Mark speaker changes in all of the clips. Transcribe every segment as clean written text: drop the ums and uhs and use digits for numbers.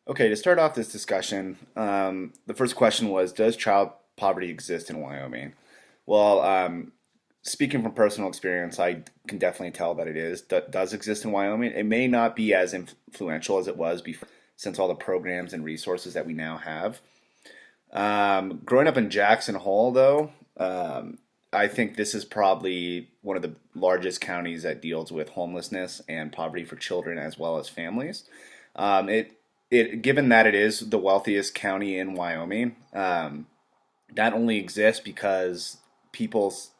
Speaker 1: Okay, to start off this discussion, the first question was, does child poverty exist in Wyoming? Well, speaking from personal experience, I can definitely tell that does exist in Wyoming. It may not be as influential as it was before, since all the programs and resources that we now have. Growing up in Jackson Hole, though, I think this is probably one of the largest counties that deals with homelessness and poverty for children as well as families. Um, it given that it is the wealthiest county in Wyoming, that only exists because people's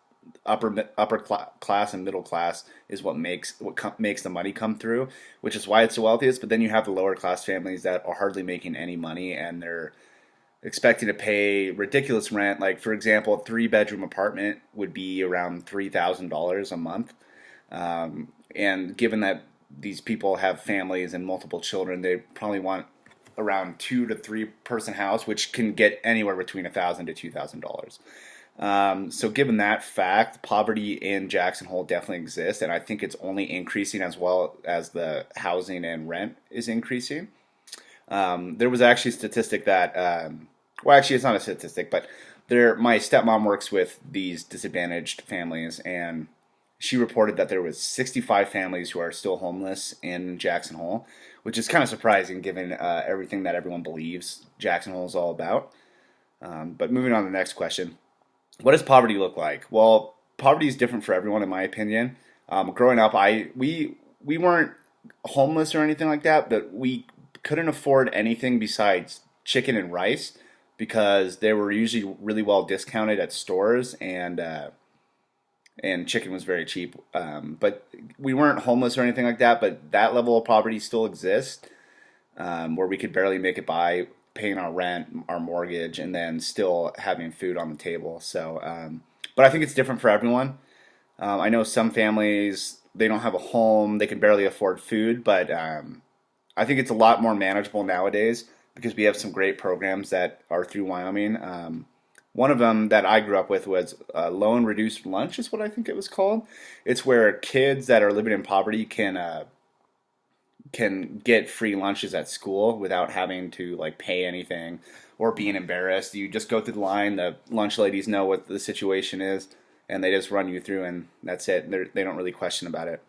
Speaker 1: class and middle class is what makes the money come through, which is why it's the wealthiest. But then you have the lower class families that are hardly making any money, and they're expecting to pay ridiculous rent. Like, for example, a three-bedroom apartment would be around $3,000 a month. And given that these people have families and multiple children, they probably want around 2 to 3 person house, which can get anywhere between $1,000 to $2,000. So given that fact, poverty in Jackson Hole definitely exists, and I think it's only increasing as well as the housing and rent is increasing. There was actually a statistic that, well, actually, it's not a statistic, but my stepmom works with these disadvantaged families, and she reported that there was 65 families who are still homeless in Jackson Hole, which is kind of surprising given everything that everyone believes Jackson Hole is all about. But moving on to the next question, what does poverty look like? Well, poverty is different for everyone, in my opinion. Growing up, we weren't homeless or anything like that, but we couldn't afford anything besides chicken and rice because they were usually really well discounted at stores, and chicken was very cheap. But we weren't homeless or anything like that. But that level of poverty still exists, where we could barely make it by paying our rent, our mortgage, and then still having food on the table. So, but I think it's different for everyone. I know some families they don't have a home, they can barely afford food, but I think it's a lot more manageable nowadays because we have some great programs that are through Wyoming. One of them that I grew up with was low and reduced lunch, is what I think it was called. It's where kids that are living in poverty can get free lunches at school without having to like pay anything or being embarrassed. You just go through the line. The lunch ladies know what the situation is, and they just run you through, and that's it. They don't really question about it.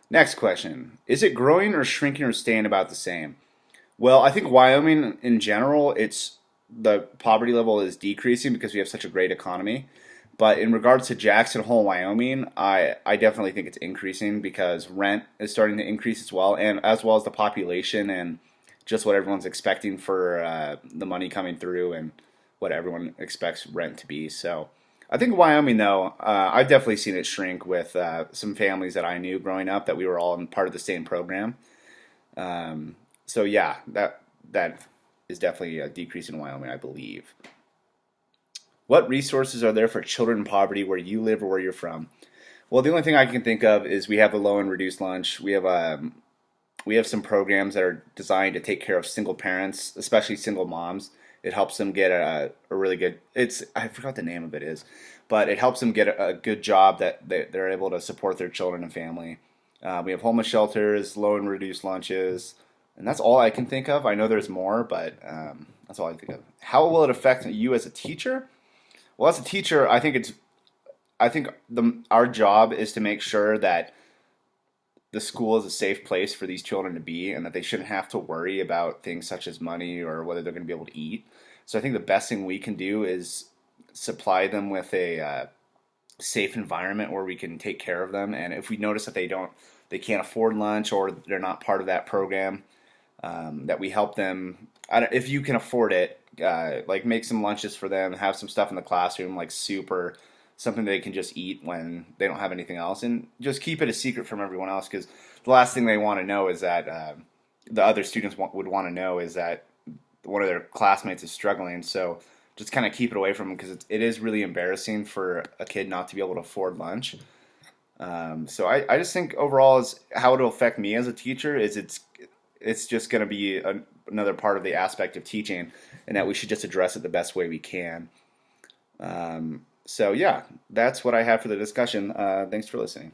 Speaker 1: Next question: is it growing or shrinking or staying about the same? Well, I think Wyoming in general, it's the poverty level is decreasing because we have such a great economy. But in regards to Jackson Hole, Wyoming, I definitely think it's increasing because rent is starting to increase as well, and as well as the population and just what everyone's expecting for the money coming through and what everyone expects rent to be. So I think Wyoming, though, I've definitely seen it shrink with some families that I knew growing up that we were all in part of the same program. So yeah, that is definitely a decrease in Wyoming, I believe. What resources are there for children in poverty where you live or where you're from? Well, the only thing I can think of is we have the low and reduced lunch. We have some programs that are designed to take care of single parents, especially single moms. It helps them get a really good. It's I forgot the name of it is, but it helps them get a good job that they're able to support their children and family. We have homeless shelters, low and reduced lunches, and that's all I can think of. I know there's more, but that's all I can think of. How will it affect you as a teacher? Well, as a teacher, I think our job is to make sure that the school is a safe place for these children to be, and that they shouldn't have to worry about things such as money or whether they're going to be able to eat. So I think the best thing we can do is supply them with a safe environment where we can take care of them. And if we notice that they can't afford lunch or they're not part of that program, that we help them. If you can afford it, like make some lunches for them, have some stuff in the classroom like soup or something they can just eat when they don't have anything else, and just keep it a secret from everyone else because the last thing they want to know is that the other students would want to know is that one of their classmates is struggling. So just kind of keep it away from them because it is really embarrassing for a kid not to be able to afford lunch. So I just think overall is how it'll affect me as a teacher is it's just going to be another part of the aspect of teaching, and that we should just address it the best way we can. So yeah, that's what I have for the discussion. Thanks for listening.